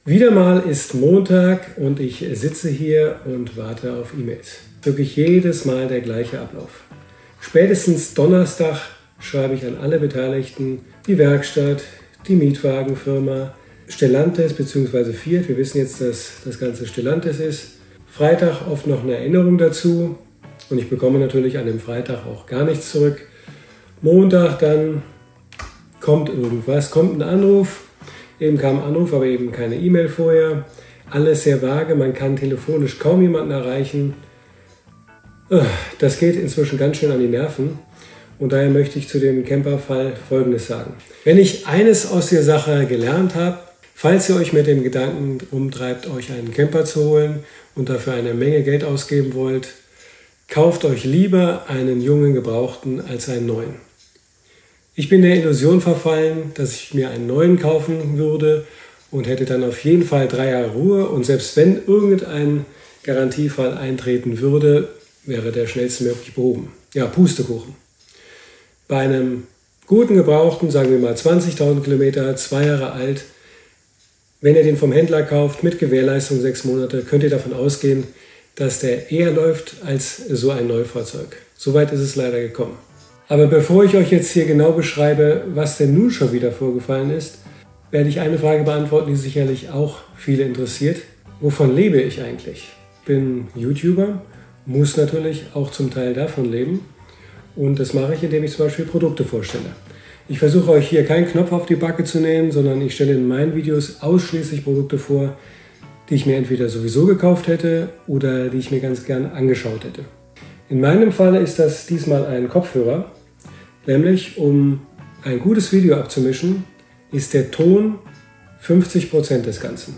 Wieder mal ist Montag und ich sitze hier und warte auf E-Mails. Wirklich jedes Mal der gleiche Ablauf. Spätestens Donnerstag schreibe ich an alle Beteiligten, die Werkstatt, die Mietwagenfirma, Stellantis bzw. Fiat. Wir wissen jetzt, dass das Ganze Stellantis ist. Freitag oft noch eine Erinnerung dazu und ich bekomme natürlich an dem Freitag auch gar nichts zurück. Montag dann kommt irgendwas, kommt ein Anruf. Eben kam ein Anruf, aber eben keine E-Mail vorher. Alles sehr vage, man kann telefonisch kaum jemanden erreichen. Das geht inzwischen ganz schön an die Nerven. Und daher möchte ich zu dem Camperfall Folgendes sagen. Wenn ich eines aus der Sache gelernt habe, falls ihr euch mit dem Gedanken umtreibt, euch einen Camper zu holen und dafür eine Menge Geld ausgeben wollt, kauft euch lieber einen jungen Gebrauchten als einen neuen. Ich bin der Illusion verfallen, dass ich mir einen neuen kaufen würde und hätte dann auf jeden Fall 3 Jahre Ruhe. Und selbst wenn irgendein Garantiefall eintreten würde, wäre der schnellstmöglich behoben. Ja, Pustekuchen. Bei einem guten Gebrauchten, sagen wir mal 20.000 Kilometer, 2 Jahre alt, wenn ihr den vom Händler kauft, mit Gewährleistung 6 Monate, könnt ihr davon ausgehen, dass der eher läuft als so ein Neufahrzeug. Soweit ist es leider gekommen. Aber bevor ich euch jetzt hier genau beschreibe, was denn nun schon wieder vorgefallen ist, werde ich eine Frage beantworten, die sicherlich auch viele interessiert. Wovon lebe ich eigentlich? Ich bin YouTuber, muss natürlich auch zum Teil davon leben. Und das mache ich, indem ich zum Beispiel Produkte vorstelle. Ich versuche euch hier keinen Knopf auf die Backe zu nähen, sondern ich stelle in meinen Videos ausschließlich Produkte vor, die ich mir entweder sowieso gekauft hätte oder die ich mir ganz gern angeschaut hätte. In meinem Fall ist das diesmal ein Kopfhörer. Nämlich, um ein gutes Video abzumischen, ist der Ton 50% des Ganzen.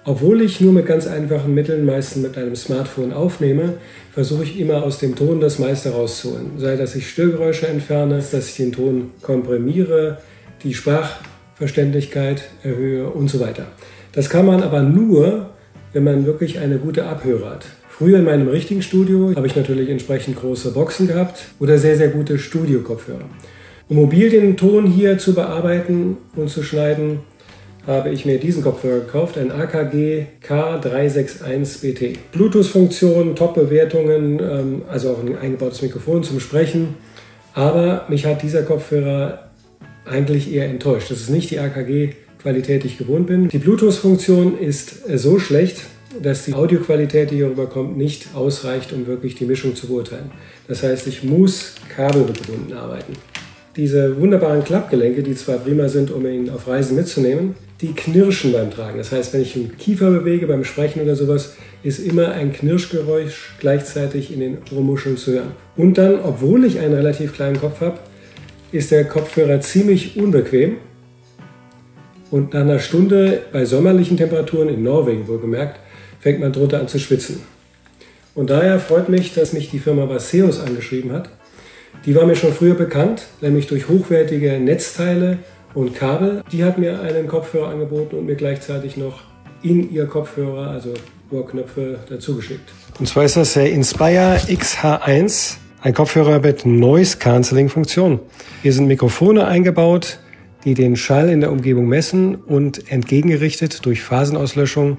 Obwohl ich nur mit ganz einfachen Mitteln, meistens mit einem Smartphone aufnehme, versuche ich immer aus dem Ton das meiste rauszuholen. Sei, dass ich Störgeräusche entferne, dass ich den Ton komprimiere, die Sprachverständlichkeit erhöhe und so weiter. Das kann man aber nur, wenn man wirklich eine gute Abhörer hat. Früher in meinem richtigen Studio habe ich natürlich entsprechend große Boxen gehabt oder sehr, sehr gute Studio-Kopfhörer. Um mobil den Ton hier zu bearbeiten und zu schneiden, habe ich mir diesen Kopfhörer gekauft, ein AKG K361BT. Bluetooth-Funktion, Top-Bewertungen, also auch ein eingebautes Mikrofon zum Sprechen. Aber mich hat dieser Kopfhörer eigentlich eher enttäuscht. Das ist nicht die AKG-Qualität, die ich gewohnt bin. Die Bluetooth-Funktion ist so schlecht, dass die Audioqualität, die hier rüberkommt, nicht ausreicht, um wirklich die Mischung zu beurteilen. Das heißt, ich muss kabelgebunden arbeiten. Diese wunderbaren Klappgelenke, die zwar prima sind, um ihn auf Reisen mitzunehmen, die knirschen beim Tragen. Das heißt, wenn ich den Kiefer bewege beim Sprechen oder sowas, ist immer ein Knirschgeräusch gleichzeitig in den Ohrmuscheln zu hören. Und dann, obwohl ich einen relativ kleinen Kopf habe, ist der Kopfhörer ziemlich unbequem. Und nach einer Stunde bei sommerlichen Temperaturen, in Norwegen wohlgemerkt, fängt man drunter an zu schwitzen. Und daher freut mich, dass mich die Firma Baseus angeschrieben hat. Die war mir schon früher bekannt, nämlich durch hochwertige Netzteile und Kabel. Die hat mir einen Kopfhörer angeboten und mir gleichzeitig noch in ihr Kopfhörer, also Ohrknöpfe, dazu geschickt. Und zwar ist das der Inspire XH1, ein Kopfhörer mit Noise-Cancelling-Funktion. Hier sind Mikrofone eingebaut, die den Schall in der Umgebung messen und entgegengerichtet durch Phasenauslöschung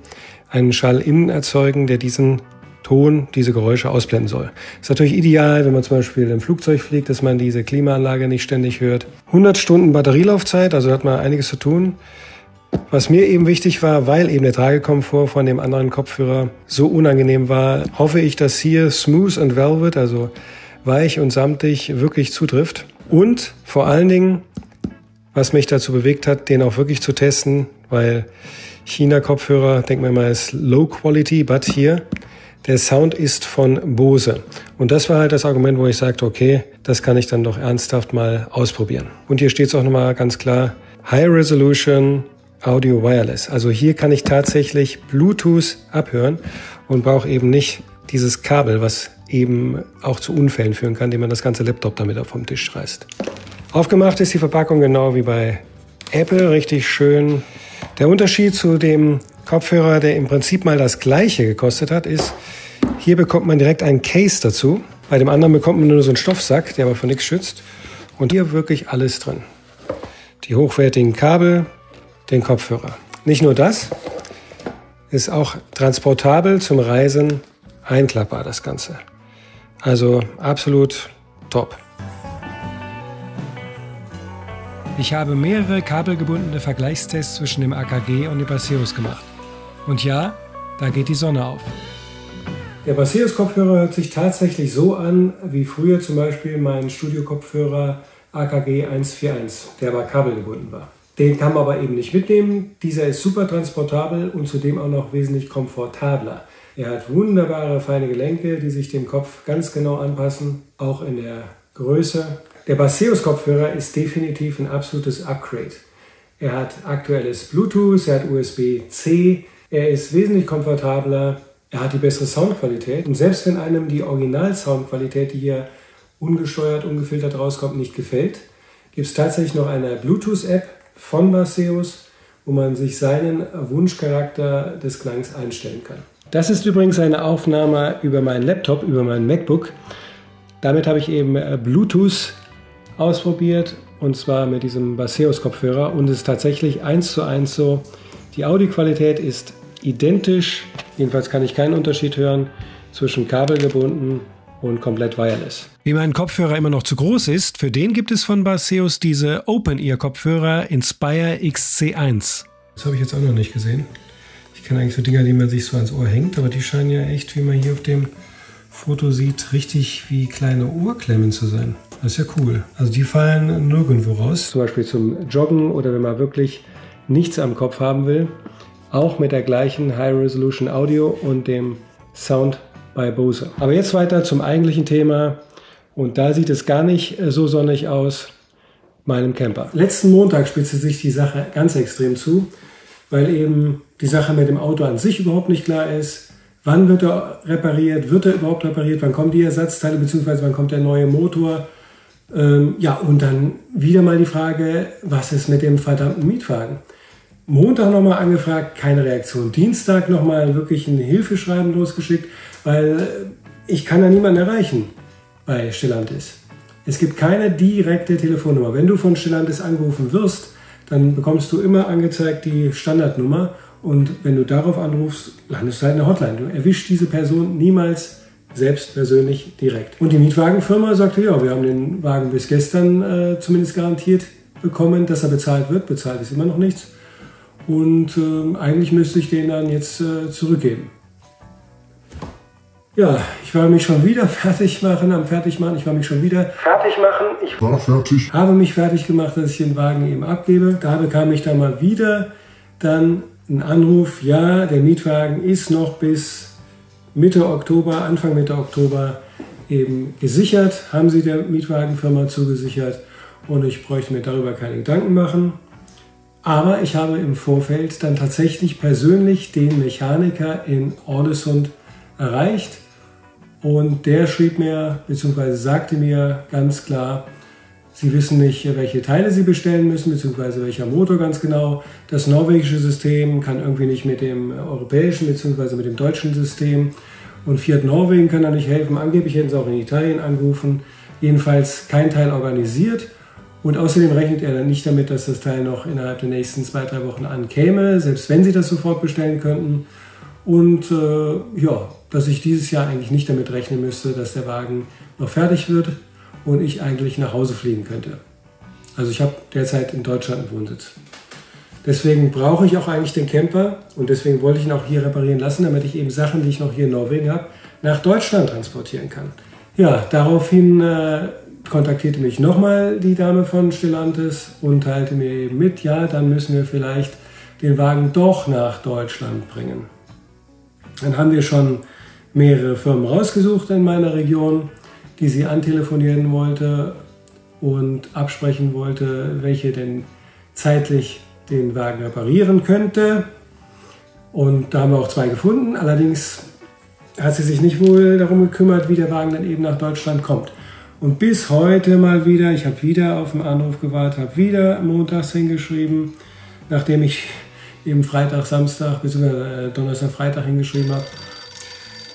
einen Schall innen erzeugen, der diesen Ton, diese Geräusche ausblenden soll. Das ist natürlich ideal, wenn man zum Beispiel im Flugzeug fliegt, dass man diese Klimaanlage nicht ständig hört. 100 Stunden Batterielaufzeit, also hat man einiges zu tun. Was mir eben wichtig war, weil eben der Tragekomfort von dem anderen Kopfhörer so unangenehm war, hoffe ich, dass hier Smooth and Velvet, also weich und samtig, wirklich zutrifft. Und vor allen Dingen, was mich dazu bewegt hat, den auch wirklich zu testen, weil China-Kopfhörer, denkt man mal, ist Low Quality, but hier, der Sound ist von Bose. Und das war halt das Argument, wo ich sagte, okay, das kann ich dann doch ernsthaft mal ausprobieren. Und hier steht es auch nochmal ganz klar, High Resolution Audio Wireless. Also hier kann ich tatsächlich Bluetooth abhören und brauche eben nicht dieses Kabel, was eben auch zu Unfällen führen kann, indem man das ganze Laptop damit auf vom Tisch reißt. Aufgemacht ist die Verpackung genau wie bei Apple, richtig schön. Der Unterschied zu dem Kopfhörer, der im Prinzip mal das gleiche gekostet hat, ist, hier bekommt man direkt einen Case dazu. Bei dem anderen bekommt man nur so einen Stoffsack, der aber vor nichts schützt. Und hier wirklich alles drin. Die hochwertigen Kabel, den Kopfhörer. Nicht nur das, Ist auch transportabel zum Reisen, einklappbar das Ganze. Also absolut top. Ich habe mehrere kabelgebundene Vergleichstests zwischen dem AKG und dem Baseus gemacht. Und ja, da geht die Sonne auf. Der Baseus-Kopfhörer hört sich tatsächlich so an, wie früher zum Beispiel mein Studio-Kopfhörer AKG 141, der aber kabelgebunden war. Den kann man aber eben nicht mitnehmen. Dieser ist super transportabel und zudem auch noch wesentlich komfortabler. Er hat wunderbare feine Gelenke, die sich dem Kopf ganz genau anpassen, auch in der Größe. Der Baseus-Kopfhörer ist definitiv ein absolutes Upgrade. Er hat aktuelles Bluetooth, er hat USB-C, er ist wesentlich komfortabler, er hat die bessere Soundqualität. Und selbst wenn einem die Original-Soundqualität, die hier ungesteuert, ungefiltert rauskommt, nicht gefällt, gibt es tatsächlich noch eine Bluetooth-App von Baseus, wo man sich seinen Wunschcharakter des Klangs einstellen kann. Das ist übrigens eine Aufnahme über meinen Laptop, über meinen MacBook. Damit habe ich eben Bluetooth ausprobiert, und zwar mit diesem Baseus-Kopfhörer, und es ist tatsächlich 1:1 so. Die Audioqualität ist identisch, jedenfalls kann ich keinen Unterschied hören zwischen kabelgebunden und komplett wireless. Wie mein Kopfhörer immer noch zu groß ist, für den gibt es von Baseus diese Open-Ear-Kopfhörer Inspire XC1. Das habe ich jetzt auch noch nicht gesehen. Ich kenne eigentlich so Dinger, die man sich so ans Ohr hängt, aber die scheinen ja echt, wie man hier auf dem Foto sieht, richtig wie kleine Ohrklemmen zu sein. Das ist ja cool. Also die fallen nirgendwo raus. Zum Beispiel zum Joggen oder wenn man wirklich nichts am Kopf haben will. Auch mit der gleichen High Resolution Audio und dem Sound bei Bose. Aber jetzt weiter zum eigentlichen Thema. Und da sieht es gar nicht so sonnig aus, meinem Camper. Letzten Montag spitzte sich die Sache ganz extrem zu, weil eben die Sache mit dem Auto an sich überhaupt nicht klar ist. Wann wird er repariert? Wird er überhaupt repariert? Wann kommen die Ersatzteile? Beziehungsweise wann kommt der neue Motor? Ja, und dann wieder mal die Frage, was ist mit dem verdammten Mietwagen? Montag nochmal angefragt, keine Reaktion. Dienstag nochmal wirklich ein Hilfeschreiben losgeschickt, weil ich kann da niemanden erreichen bei Stellantis. Es gibt keine direkte Telefonnummer. Wenn du von Stellantis angerufen wirst, dann bekommst du immer angezeigt die Standardnummer, und wenn du darauf anrufst, landest du halt in der Hotline. Du erwischst diese Person niemals selbst persönlich direkt. Und die Mietwagenfirma sagte, ja, wir haben den Wagen bis gestern zumindest garantiert bekommen, dass er bezahlt wird. Bezahlt ist immer noch nichts. Und eigentlich müsste ich den dann jetzt zurückgeben. Ja, ich war mich schon wieder Ich habe mich fertig gemacht, dass ich den Wagen eben abgebe. Da bekam ich dann mal wieder dann einen Anruf, ja, der Mietwagen ist noch bis Mitte Oktober, Anfang Mitte Oktober eben gesichert, haben sie der Mietwagenfirma zugesichert, und ich bräuchte mir darüber keine Gedanken machen. Aber ich habe im Vorfeld dann tatsächlich persönlich den Mechaniker in Orlesund erreicht, und der schrieb mir bzw. sagte mir ganz klar, sie wissen nicht, welche Teile sie bestellen müssen, bzw. welcher Motor ganz genau. Das norwegische System kann irgendwie nicht mit dem europäischen bzw. mit dem deutschen System, und Fiat Norwegen kann da nicht helfen. Angeblich hätten sie auch in Italien angerufen. Jedenfalls kein Teil organisiert. Und außerdem rechnet er dann nicht damit, dass das Teil noch innerhalb der nächsten 2-3 Wochen ankäme, selbst wenn sie das sofort bestellen könnten. Und ja, dass ich dieses Jahr eigentlich nicht damit rechnen müsste, dass der Wagen noch fertig wird und ich eigentlich nach Hause fliegen könnte. Also ich habe derzeit in Deutschland einen Wohnsitz. Deswegen brauche ich auch eigentlich den Camper, und deswegen wollte ich ihn auch hier reparieren lassen, damit ich eben Sachen, die ich noch hier in Norwegen habe, nach Deutschland transportieren kann. Ja, daraufhin kontaktierte mich nochmal die Dame von Stellantis und teilte mir eben mit, ja, dann müssen wir vielleicht den Wagen doch nach Deutschland bringen. Dann haben wir schon mehrere Firmen rausgesucht in meiner Region, die sie antelefonieren wollte und absprechen wollte, welche denn zeitlich den Wagen reparieren könnte. Und da haben wir auch 2 gefunden. Allerdings hat sie sich nicht wohl darum gekümmert, wie der Wagen dann eben nach Deutschland kommt. Und bis heute mal wieder, ich habe wieder auf den Anruf gewartet, habe wieder montags hingeschrieben, nachdem ich eben Freitag, Samstag bzw. Donnerstag, Freitag hingeschrieben habe.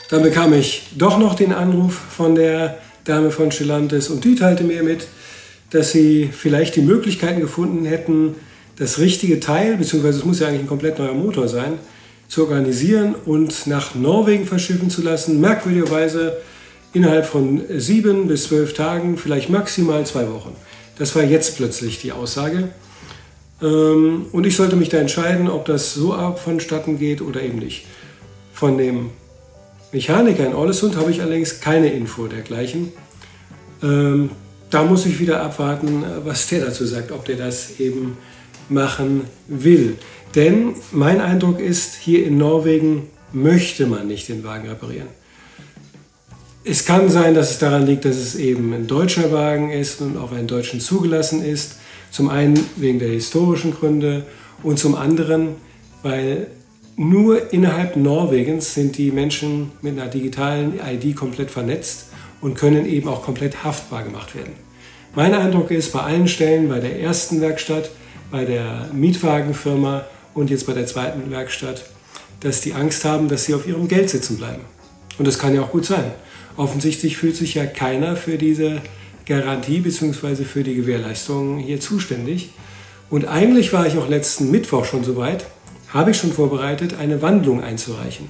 Dann bekam ich doch noch den Anruf von der Dame von Stellantis, und die teilte mir mit, dass sie vielleicht die Möglichkeiten gefunden hätten, das richtige Teil, beziehungsweise es muss ja eigentlich ein komplett neuer Motor sein, zu organisieren und nach Norwegen verschiffen zu lassen. Merkwürdigerweise innerhalb von 7 bis 12 Tagen, vielleicht maximal 2 Wochen. Das war jetzt plötzlich die Aussage. Und ich sollte mich da entscheiden, ob das so vonstatten geht oder eben nicht. Von dem Mechaniker in Ålesund habe ich allerdings keine Info dergleichen. Da muss ich wieder abwarten, was der dazu sagt, ob der das eben machen will. Denn mein Eindruck ist, hier in Norwegen möchte man nicht den Wagen reparieren. Es kann sein, dass es daran liegt, dass es eben ein deutscher Wagen ist und auf einen Deutschen zugelassen ist. Zum einen wegen der historischen Gründe und zum anderen, weil nur innerhalb Norwegens sind die Menschen mit einer digitalen ID komplett vernetzt und können eben auch komplett haftbar gemacht werden. Mein Eindruck ist, bei allen Stellen, bei der ersten Werkstatt, bei der Mietwagenfirma und jetzt bei der zweiten Werkstatt, dass die Angst haben, dass sie auf ihrem Geld sitzen bleiben. Und das kann ja auch gut sein. Offensichtlich fühlt sich ja keiner für diese Garantie bzw. für die Gewährleistung hier zuständig. Und eigentlich war ich auch letzten Mittwoch schon soweit, habe ich schon vorbereitet, eine Wandlung einzureichen.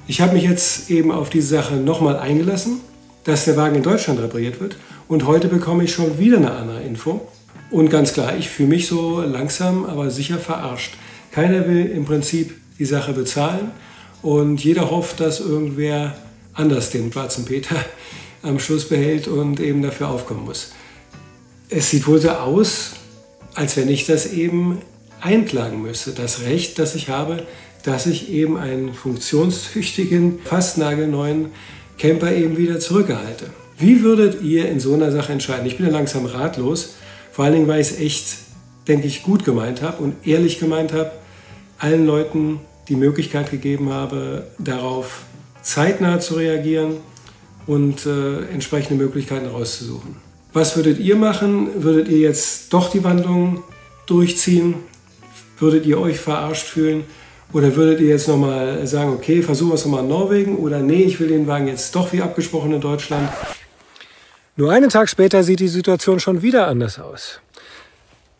Ich habe mich jetzt eben auf diese Sache nochmal eingelassen, dass der Wagen in Deutschland repariert wird. Und heute bekomme ich schon wieder eine andere Info. Und ganz klar, ich fühle mich so langsam, aber sicher verarscht. Keiner will im Prinzip die Sache bezahlen und jeder hofft, dass irgendwer anders den schwarzen Peter am Schluss behält und eben dafür aufkommen muss. Es sieht wohl so aus, als wenn ich das eben einklagen müsste. Das Recht, das ich habe, dass ich eben einen funktionstüchtigen, fast nagelneuen Camper eben wieder zurückerhalte. Wie würdet ihr in so einer Sache entscheiden? Ich bin ja langsam ratlos, vor allen Dingen, weil ich es echt, denke ich, gut gemeint habe und ehrlich gemeint habe, allen Leuten die Möglichkeit gegeben habe, darauf zeitnah zu reagieren und entsprechende Möglichkeiten rauszusuchen. Was würdet ihr machen? Würdet ihr jetzt doch die Wandlung durchziehen? Würdet ihr euch verarscht fühlen? Oder würdet ihr jetzt nochmal sagen, okay, versuchen wir es nochmal in Norwegen? Oder nee, ich will den Wagen jetzt doch wie abgesprochen in Deutschland? Nur einen Tag später sieht die Situation schon wieder anders aus.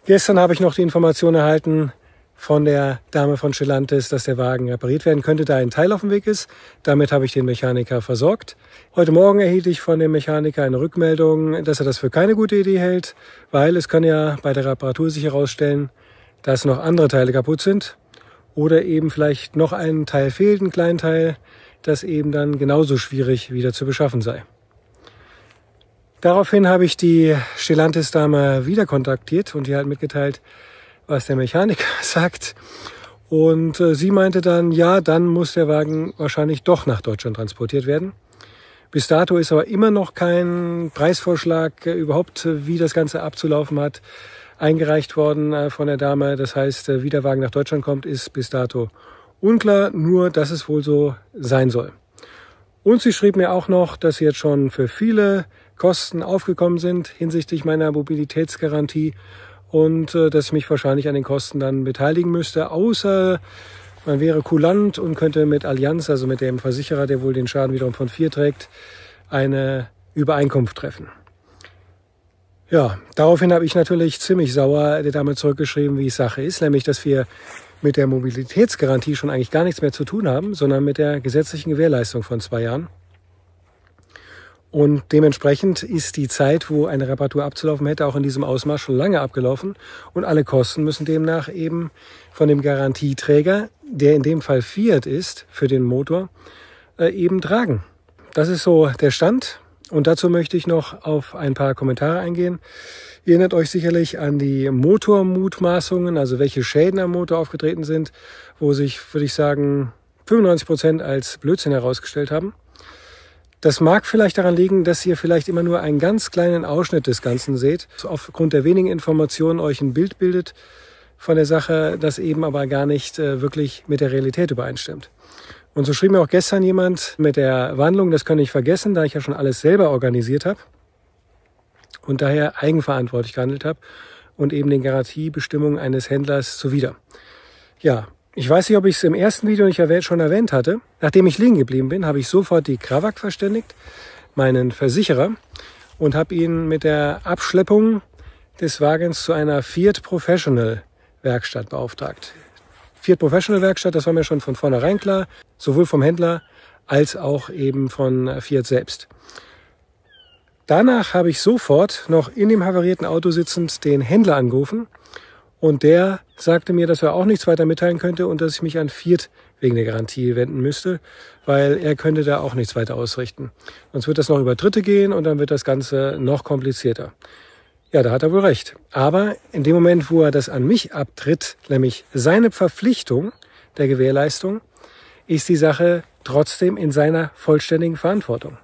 Gestern habe ich noch die Information erhalten von der Dame von Stellantis, dass der Wagen repariert werden könnte, da ein Teil auf dem Weg ist. Damit habe ich den Mechaniker versorgt. Heute Morgen erhielt ich von dem Mechaniker eine Rückmeldung, dass er das für keine gute Idee hält, weil es kann ja bei der Reparatur sich herausstellen, dass noch andere Teile kaputt sind oder eben vielleicht noch ein Teil fehlt, ein kleiner Teil, das eben dann genauso schwierig wieder zu beschaffen sei. Daraufhin habe ich die Stellantis-Dame wieder kontaktiert und ihr halt mitgeteilt, was der Mechaniker sagt. Und sie meinte dann, ja, dann muss der Wagen wahrscheinlich doch nach Deutschland transportiert werden. Bis dato ist aber immer noch kein Preisvorschlag überhaupt, wie das Ganze abzulaufen hat, eingereicht worden von der Dame. Das heißt, wie der Wagen nach Deutschland kommt, ist bis dato unklar, nur dass es wohl so sein soll. Und sie schrieb mir auch noch, dass sie jetzt schon für viele Kosten aufgekommen sind hinsichtlich meiner Mobilitätsgarantie und dass ich mich wahrscheinlich an den Kosten dann beteiligen müsste, außer man wäre kulant und könnte mit Allianz, also mit dem Versicherer, der wohl den Schaden wiederum von 4 trägt, eine Übereinkunft treffen. Ja, daraufhin habe ich natürlich ziemlich sauer der Dame zurückgeschrieben, wie es Sache ist, nämlich, dass wir mit der Mobilitätsgarantie schon eigentlich gar nichts mehr zu tun haben, sondern mit der gesetzlichen Gewährleistung von 2 Jahren. Und dementsprechend ist die Zeit, wo eine Reparatur abzulaufen hätte, auch in diesem Ausmaß schon lange abgelaufen. Und alle Kosten müssen demnach eben von dem Garantieträger, der in dem Fall Fiat ist, für den Motor, eben tragen. Das ist so der Stand. Und dazu möchte ich noch auf ein paar Kommentare eingehen. Ihr erinnert euch sicherlich an die Motormutmaßungen, also welche Schäden am Motor aufgetreten sind, wo sich, würde ich sagen, 95% als Blödsinn herausgestellt haben. Das mag vielleicht daran liegen, dass ihr vielleicht immer nur einen ganz kleinen Ausschnitt des Ganzen seht, aufgrund der wenigen Informationen euch ein Bild bildet von der Sache, das eben aber gar nicht wirklich mit der Realität übereinstimmt. Und so schrieb mir auch gestern jemand mit der Wandlung, das kann ich vergessen, da ich ja schon alles selber organisiert habe und daher eigenverantwortlich gehandelt habe und eben den Garantiebestimmungen eines Händlers zuwider. Ja, ich weiß nicht, ob ich es im ersten Video nicht schon erwähnt hatte. Nachdem ich liegen geblieben bin, habe ich sofort die Krawak verständigt, meinen Versicherer, und habe ihn mit der Abschleppung des Wagens zu einer Fiat Professional Werkstatt beauftragt. Fiat Professional Werkstatt, das war mir schon von vornherein klar, sowohl vom Händler als auch eben von Fiat selbst. Danach habe ich sofort noch in dem havarierten Auto sitzend den Händler angerufen und der sagte mir, dass er auch nichts weiter mitteilen könnte und dass ich mich an Fiat wegen der Garantie wenden müsste, weil er könnte da auch nichts weiter ausrichten. Sonst wird das noch über Dritte gehen und dann wird das Ganze noch komplizierter. Ja, da hat er wohl recht. Aber in dem Moment, wo er das an mich abtritt, nämlich seine Verpflichtung der Gewährleistung, ist die Sache trotzdem in seiner vollständigen Verantwortung.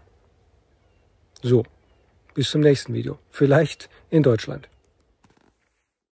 So, bis zum nächsten Video. Vielleicht in Deutschland.